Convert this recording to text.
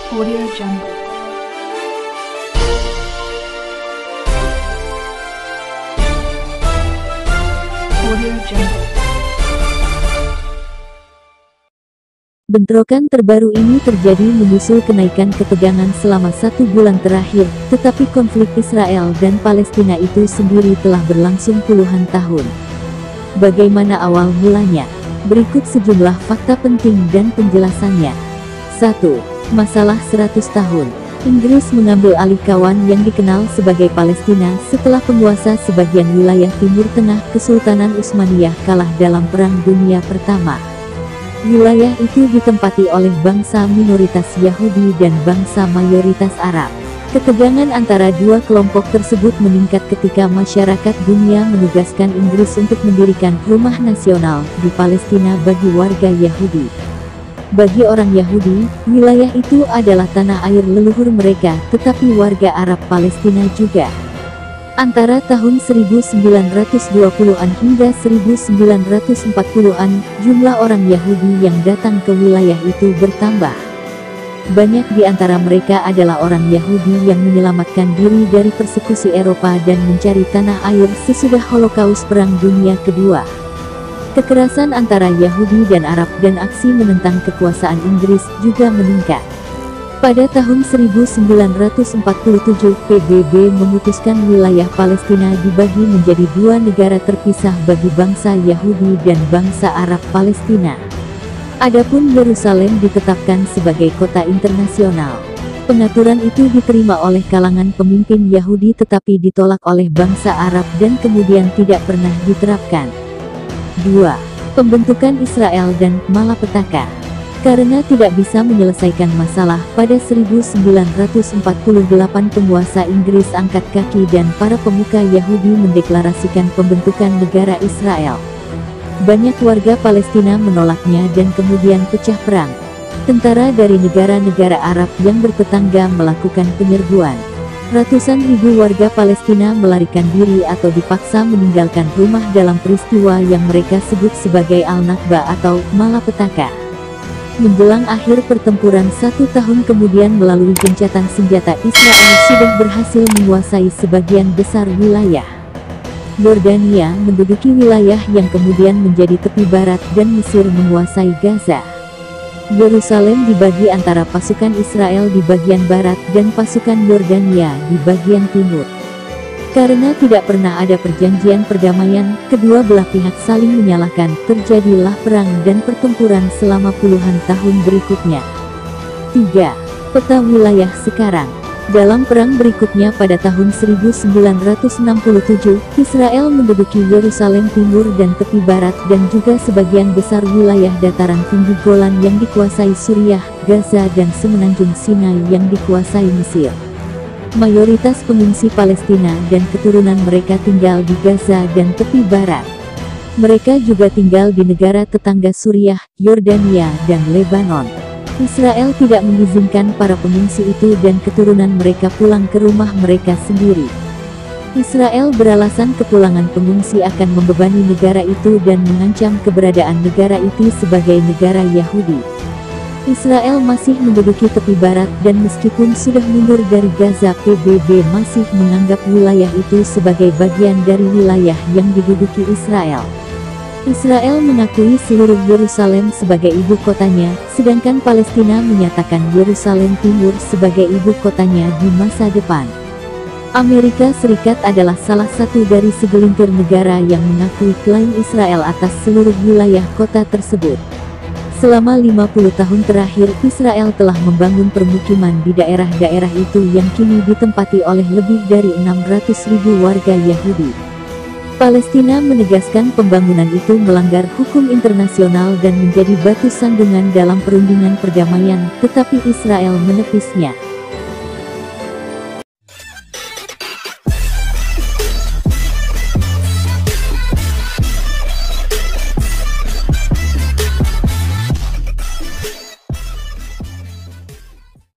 Audio Jungle. Audio Jungle. Bentrokan terbaru ini terjadi menyusul kenaikan ketegangan selama 1 bulan terakhir, tetapi konflik Israel dan Palestina itu sendiri telah berlangsung puluhan tahun. Bagaimana awal mulanya? Berikut sejumlah fakta penting dan penjelasannya. 1. Masalah 100 tahun. Inggris mengambil alih kawan yang dikenal sebagai Palestina setelah penguasa sebagian wilayah Timur Tengah Kesultanan Utsmaniyah kalah dalam Perang Dunia Pertama. Wilayah itu ditempati oleh bangsa minoritas Yahudi dan bangsa mayoritas Arab. Ketegangan antara dua kelompok tersebut meningkat ketika masyarakat dunia menugaskan Inggris untuk mendirikan rumah nasional di Palestina bagi warga Yahudi. Bagi orang Yahudi, wilayah itu adalah tanah air leluhur mereka, tetapi warga Arab Palestina juga. Antara tahun 1920-an hingga 1940-an, jumlah orang Yahudi yang datang ke wilayah itu bertambah. Banyak di antara mereka adalah orang Yahudi yang menyelamatkan diri dari persekusi Eropa dan mencari tanah air sesudah Holocaust Perang Dunia Kedua. Kekerasan antara Yahudi dan Arab dan aksi menentang kekuasaan Inggris juga meningkat. Pada tahun 1947, PBB memutuskan wilayah Palestina dibagi menjadi dua negara terpisah bagi bangsa Yahudi dan bangsa Arab Palestina. Adapun Yerusalem ditetapkan sebagai kota internasional. Pengaturan itu diterima oleh kalangan pemimpin Yahudi tetapi ditolak oleh bangsa Arab dan kemudian tidak pernah diterapkan. 2. Pembentukan Israel dan malapetaka. Karena tidak bisa menyelesaikan masalah, pada 1948 penguasa Inggris angkat kaki dan para pemuka Yahudi mendeklarasikan pembentukan negara Israel. Banyak warga Palestina menolaknya dan kemudian pecah perang. Tentara dari negara-negara Arab yang bertetangga melakukan penyerbuan. Ratusan ribu warga Palestina melarikan diri atau dipaksa meninggalkan rumah dalam peristiwa yang mereka sebut sebagai Al-Nakba atau malapetaka. Menjelang akhir pertempuran 1 tahun kemudian melalui gencatan senjata Israel sudah berhasil menguasai sebagian besar wilayah. Yordania menduduki wilayah yang kemudian menjadi tepi barat dan Mesir menguasai Gaza. Yerusalem dibagi antara pasukan Israel di bagian barat dan pasukan Yordania di bagian timur. Karena tidak pernah ada perjanjian perdamaian, kedua belah pihak saling menyalahkan, terjadilah perang dan pertempuran selama puluhan tahun berikutnya. 3. Peta wilayah sekarang. Dalam perang berikutnya pada tahun 1967, Israel menduduki Yerusalem Timur dan tepi barat dan juga sebagian besar wilayah dataran tinggi Golan yang dikuasai Suriah, Gaza dan semenanjung Sinai yang dikuasai Mesir. Mayoritas pengungsi Palestina dan keturunan mereka tinggal di Gaza dan tepi barat. Mereka juga tinggal di negara tetangga Suriah, Yordania, dan Lebanon. Israel tidak mengizinkan para pengungsi itu dan keturunan mereka pulang ke rumah mereka sendiri. Israel beralasan kepulangan pengungsi akan membebani negara itu dan mengancam keberadaan negara itu sebagai negara Yahudi. Israel masih menduduki tepi barat dan meskipun sudah mundur dari Gaza, PBB masih menganggap wilayah itu sebagai bagian dari wilayah yang diduduki Israel. Israel mengakui seluruh Yerusalem sebagai ibu kotanya, sedangkan Palestina menyatakan Yerusalem Timur sebagai ibu kotanya di masa depan. Amerika Serikat adalah salah satu dari segelintir negara yang mengakui klaim Israel atas seluruh wilayah kota tersebut. Selama 50 tahun terakhir, Israel telah membangun permukiman di daerah-daerah itu yang kini ditempati oleh lebih dari 600.000 warga Yahudi. Palestina menegaskan pembangunan itu melanggar hukum internasional dan menjadi batu sandungan dalam perundingan perdamaian, tetapi Israel menepisnya.